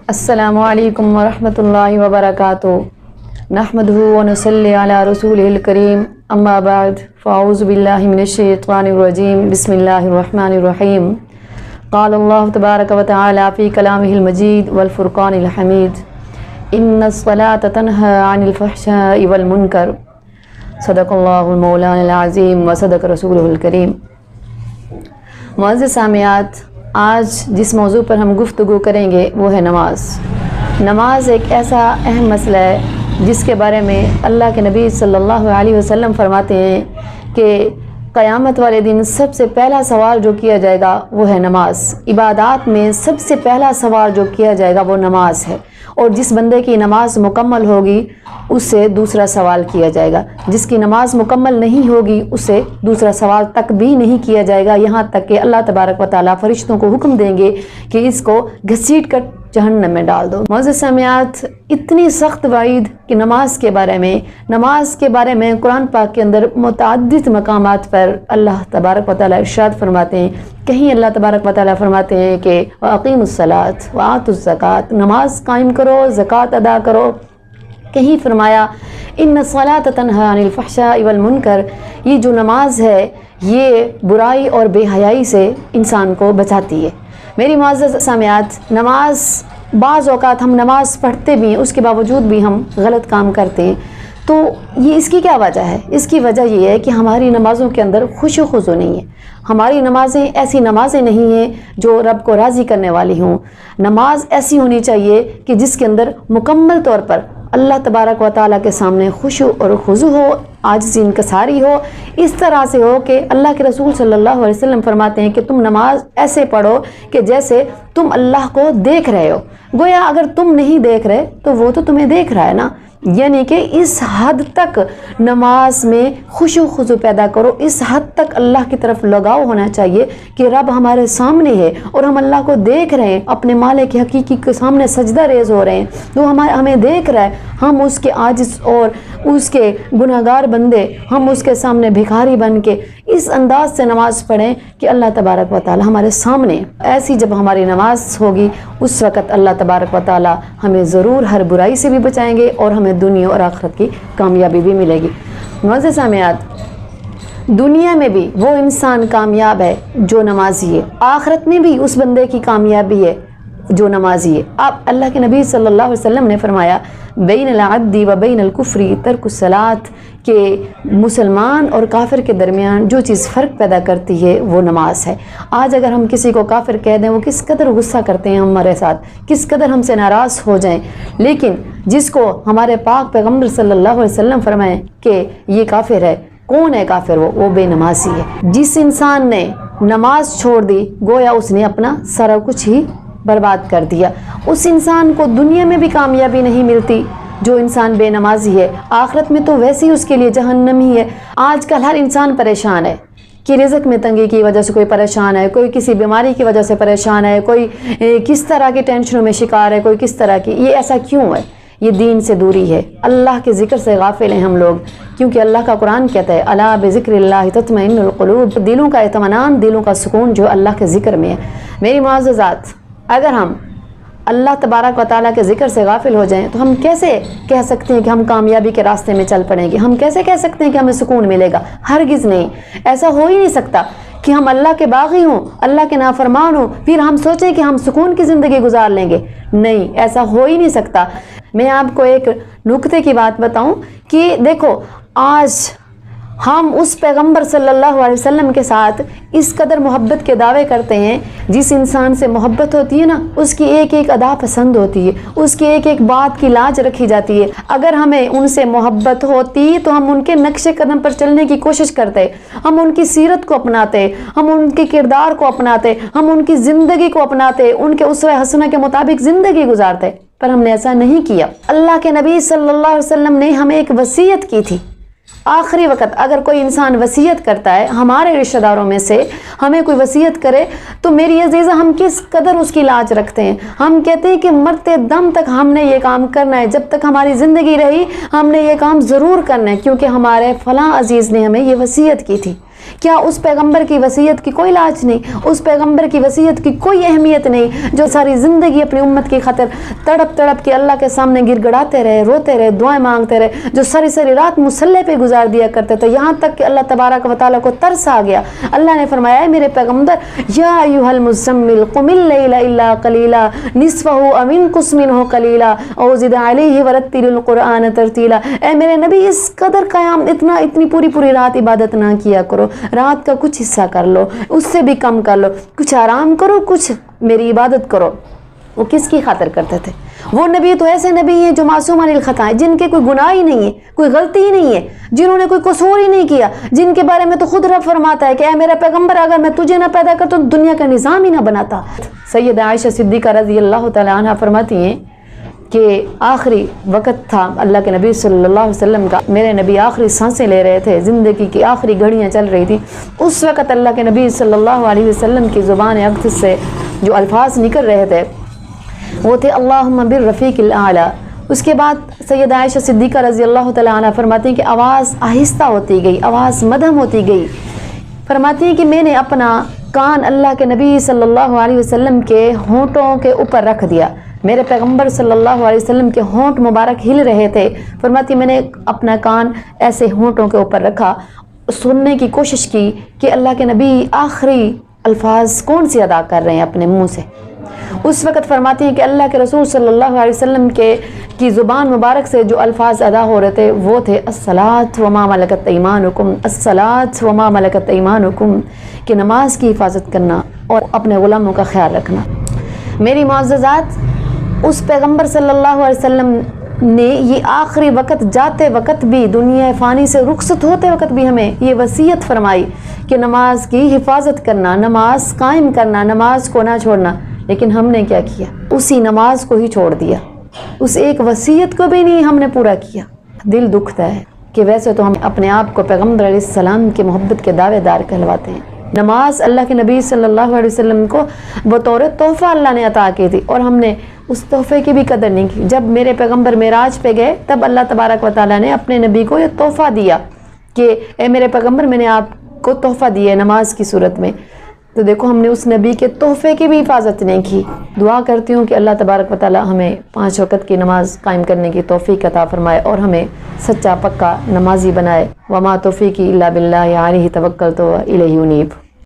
السلام علیکم ورحمۃ اللہ وبرکاتہ نحمدہ ونصلی علی رسولہ الکریم اما بعد فاعوذ باللہ من الشیطان الرجیم بسم اللہ الرحمن الرحیم قال اللہ تبارک و تعالی فی کلامہ المجید والفرقان الحمید ان الصلاۃ تنہی عن الفحشاء والمنکر صدق اللہ المولانا العظیم وصدق رسولہ الکریم۔ معزز سامعات، آج جس موضوع پر ہم گفتگو کریں گے وہ ہے نماز۔ نماز ایک ایسا اہم مسئلہ ہے جس کے بارے میں اللہ کے نبی صلی اللہ علیہ وسلم فرماتے ہیں کہ قیامت والے دن سب سے پہلا سوال جو کیا جائے گا وہ ہے نماز۔ عبادات میں سب سے پہلا سوال جو کیا جائے گا وہ نماز ہے، اور جس بندے کی نماز مکمل ہوگی اس سے دوسرا سوال کیا جائے گا، جس کی نماز مکمل نہیں ہوگی اس سے دوسرا سوال تک بھی نہیں کیا جائے گا، یہاں تک کہ اللہ تبارک و تعالیٰ فرشتوں کو حکم دیں گے کہ اس کو گھسیٹ کر جہنم میں ڈال دو۔ معزز سامعات، اتنی سخت وعید کہ نماز کے بارے میں قرآن پاک کے اندر متعدد مقامات پر اللہ تبارک و تعالیٰ ارشاد فرماتے ہیں۔ کہیں اللہ تبارک و تعالیٰ فرماتے ہیں کہ وَأَقِيمُوا الصَّلَاةَ وَآتُوا الزَّكَاةَ، نماز قائم کرو، زکوٰۃ ادا کرو۔ کہیں فرمایا ان الصلاۃ تنہی عن الفحشاء والمنکر، یہ جو نماز ہے یہ برائی اور بے حیائی سے انسان کو بچاتی ہے۔ میری معزز سامعات، نماز بعض اوقات ہم نماز پڑھتے بھی ہیں، اس کے باوجود بھی ہم غلط کام کرتے ہیں، تو یہ اس کی کیا وجہ ہے؟ اس کی وجہ یہ ہے کہ ہماری نمازوں کے اندر خشوع و خضوع نہیں ہے۔ ہماری نمازیں ایسی نمازیں نہیں ہیں جو رب کو راضی کرنے والی ہوں۔ نماز ایسی ہونی چاہیے کہ جس کے اندر مکمل طور پر اللہ تبارک و تعالیٰ کے سامنے خشوع اور خضوع ہو، عاجزی انکساری ہو، اس طرح سے ہو کہ اللہ کے رسول صلی اللہ علیہ وسلم فرماتے ہیں کہ تم نماز ایسے پڑھو کہ جیسے تم اللہ کو دیکھ رہے ہو۔ گویا اگر تم نہیں دیکھ رہے تو وہ تو تمہیں دیکھ رہا ہے نا، یعنی کہ اس حد تک نماز میں خشوع و خضوع پیدا کرو، اس حد تک اللہ کی طرف لگاؤ ہونا چاہیے کہ رب ہمارے سامنے ہے اور ہم اللہ کو دیکھ رہے ہیں، اپنے مالک حقیقی کے سامنے سجدہ ریز ہو رہے ہیں، وہ ہمیں دیکھ رہا ہے، ہم اس کے عاجز اور اس کے گناہگار بندے، ہم اس کے سامنے بھکاری بن کے اس انداز سے نماز پڑھیں کہ اللہ تبارک و تعالی ہمارے سامنے۔ ایسی جب ہماری نماز ہوگی اس وقت اللہ تبارک و تعالی ہمیں ضرور ہر برائی سے بھی بچائیں گے اور ہمیں دنیا اور آخرت کی کامیابی بھی ملے گی۔ معزز سامعات، دنیا میں بھی وہ انسان کامیاب ہے جو نمازی ہے، آخرت میں بھی اس بندے کی کامیابی ہے جو نمازی ہے۔ آپ اللہ کے نبی صلی اللہ علیہ وسلم نے فرمایا بین العبد و بین الکفر ترک الصلاۃ، کہ مسلمان اور کافر کے درمیان جو چیز فرق پیدا کرتی ہے وہ نماز ہے۔ آج اگر ہم کسی کو کافر کہہ دیں، وہ کس قدر غصہ کرتے ہیں ہمارے ساتھ، کس قدر ہم سے ناراض ہو جائیں، لیکن جس کو ہمارے پاک پیغمبر صلی اللہ علیہ وسلم فرمائیں کہ یہ کافر ہے، کون ہے کافر؟ وہ بے نمازی ہے۔ جس انسان نے نماز چھوڑ دی گویا اس نے اپنا سارا کچھ ہی برباد کر دیا۔ اس انسان کو دنیا میں بھی کامیابی نہیں ملتی جو انسان بے نمازی ہے، آخرت میں تو ویسے ہی اس کے لیے جہنم ہی ہے۔ آج کل ہر انسان پریشان ہے کہ رزق میں تنگی کی وجہ سے کوئی پریشان ہے، کوئی کسی بیماری کی وجہ سے پریشان ہے، کوئی کس طرح کی ٹینشنوں میں شکار ہے، کوئی کس طرح کی۔ یہ ایسا کیوں ہے؟ یہ دین سے دوری ہے، اللہ کے ذکر سے غافل ہیں ہم لوگ، کیونکہ اللہ کا قرآن کہتا ہے الا بذکر اللہ تطمئن القلوب، دلوں کا اطمینان، دلوں کا سکون جو اللہ کے ذکر میں ہے۔ میری معززات، اگر ہم اللہ تبارک و تعالیٰ کے ذکر سے غافل ہو جائیں تو ہم کیسے کہہ سکتے ہیں کہ ہم کامیابی کے راستے میں چل پڑیں گے؟ ہم کیسے کہہ سکتے ہیں کہ ہمیں سکون ملے گا؟ ہرگز نہیں، ایسا ہو ہی نہیں سکتا کہ ہم اللہ کے باغی ہوں، اللہ کے نافرمان ہوں، پھر ہم سوچیں کہ ہم سکون کی زندگی گزار لیں گے۔ نہیں، ایسا ہو ہی نہیں سکتا۔ میں آپ کو ایک نکتے کی بات بتاؤں کہ دیکھو، آج ہم اس پیغمبر صلی اللہ علیہ وسلم کے ساتھ اس قدر محبت کے دعوے کرتے ہیں، جس انسان سے محبت ہوتی ہے نا، اس کی ایک ایک ادا پسند ہوتی ہے، اس کی ایک ایک بات کی لاج رکھی جاتی ہے۔ اگر ہمیں ان سے محبت ہوتی تو ہم ان کے نقش قدم پر چلنے کی کوشش کرتے، ہم ان کی سیرت کو اپناتے، ہم ان کے کردار کو اپناتے، ہم ان کی زندگی کو اپناتے، ان کے اسوہ حسنہ کے مطابق زندگی گزارتے، پر ہم نے ایسا نہیں کیا۔ اللہ کے نبی صلی اللہ علیہ وسلم نے ہمیں ایک وصیت کی تھی۔ آخری وقت اگر کوئی انسان وصیت کرتا ہے، ہمارے رشتہ داروں میں سے ہمیں کوئی وصیت کرے تو میری عزیزہ ہم کس قدر اس کی لاج رکھتے ہیں۔ ہم کہتے ہیں کہ مرتے دم تک ہم نے یہ کام کرنا ہے، جب تک ہماری زندگی رہی ہم نے یہ کام ضرور کرنا ہے، کیونکہ ہمارے فلاں عزیز نے ہمیں یہ وصیت کی تھی کیا اس پیغمبر کی وصیت کی کوئی لاج نہیں، اس پیغمبر کی وصیت کی کوئی اہمیت نہیں، جو ساری زندگی اپنی امت کی خاطر تڑپ تڑپ کے اللہ کے سامنے گر گڑاتے رہے، روتے رہے، دعائیں مانگتے رہے، جو ساری ساری رات مصلی پہ گزار دیا کرتے تھے، یہاں تک کہ اللہ تبارک و تعالیٰ کو ترس آ گیا۔ اللہ نے فرمایا، اے میرے پیغمبر، یا ایھا المزمل قم اللیل الا قلیلا نصفہ او انقص منہ قلیلا او زد علیہ ورتل القرآن ترتیلا۔ اے میرے نبی، اس قدر قیام اتنی پوری رات عبادت نہ کیا کرو، رات کا کچھ حصہ کر لو، اس سے بھی کم کر لو، کچھ آرام کرو، کچھ میری عبادت کرو۔ وہ کس کی خاطر کرتے تھے؟ وہ نبی تو ایسے نبی ہیں جو معصومان الخطا ہیں، جن کے کوئی گناہ ہی نہیں ہے، کوئی غلطی ہی نہیں ہے، جنہوں نے کوئی قصور ہی نہیں کیا، جن کے بارے میں تو خود رب فرماتا ہے کہ اے میرا پیغمبر، اگر میں تجھے نہ پیدا کرتا تو دنیا کا نظام ہی نہ بناتا۔ سیدہ عائشہ صدیقہ رضی اللہ تعالی عنہ فرماتی ہیں کہ آخری وقت تھا اللہ کے نبی صلی اللہ علیہ وسلم کا، میرے نبی آخری سانسیں لے رہے تھے، زندگی کی آخری گھڑیاں چل رہی تھی، اس وقت اللہ کے نبی صلی اللہ علیہ وسلم کی زبان اقدس سے جو الفاظ نکل رہے تھے وہ تھے اللہم بالرفیق الاعلی۔ اس کے بعد سیدہ عائشہ صدیقہ رضی اللہ تعالی عنہ فرماتی ہیں کہ آواز آہستہ ہوتی گئی، آواز مدھم ہوتی گئی۔ فرماتی ہیں کہ میں نے اپنا کان اللہ کے نبی صلی اللہ علیہ وسلم کے ہونٹوں کے اوپر رکھ دیا، میرے پیغمبر صلی اللہ علیہ وسلم کے ہونٹ مبارک ہل رہے تھے، فرماتی میں نے اپنا کان ایسے ہونٹوں کے اوپر رکھا، سننے کی کوشش کی کہ اللہ کے نبی آخری الفاظ کون سے ادا کر رہے ہیں اپنے منہ سے۔ اس وقت فرماتی ہیں کہ اللہ کے رسول صلی اللہ علیہ وسلم کی زبان مبارک سے جو الفاظ ادا ہو رہے تھے وہ تھے الصلاۃ وما ملکت ایمانکم، الصلاۃ وما ملکت ایمانکم، کہ نماز کی حفاظت کرنا اور اپنے غلاموں کا خیال رکھنا۔ میری معززات، اس پیغمبر صلی اللہ علیہ وسلم نے یہ آخری وقت جاتے وقت بھی، دنیا فانی سے رخصت ہوتے وقت بھی ہمیں یہ وصیت فرمائی کہ نماز کی حفاظت کرنا، نماز قائم کرنا، نماز کو نہ چھوڑنا۔ لیکن ہم نے کیا کیا؟ اسی نماز کو ہی چھوڑ دیا، اس ایک وصیت کو بھی نہیں ہم نے پورا کیا۔ دل دکھتا ہے کہ ویسے تو ہم اپنے آپ کو پیغمبر علیہ السلام کی محبت کے دعوے دار کہلواتے ہیں۔ نماز اللہ کے نبی صلی اللہ علیہ وسلم کو بطور تحفہ اللہ نے عطا کی تھی، اور ہم نے اس تحفے کی بھی قدر نہیں کی۔ جب میرے پیغمبر معراج پہ گئے تب اللہ تبارک و تعالیٰ نے اپنے نبی کو یہ تحفہ دیا کہ اے میرے پیغمبر، میں نے آپ کو تحفہ دیا ہے نماز کی صورت میں۔ تو دیکھو، ہم نے اس نبی کے تحفے کی بھی حفاظت نہیں کی۔ دعا کرتی ہوں کہ اللہ تبارک و تعالیٰ ہمیں 5 وقت کی نماز قائم کرنے کی توفیق عطا فرمائے اور ہمیں سچا پکا نمازی بنائے۔ وما توفیقی الا باللہ علیہ توکلت و الیہ انیب۔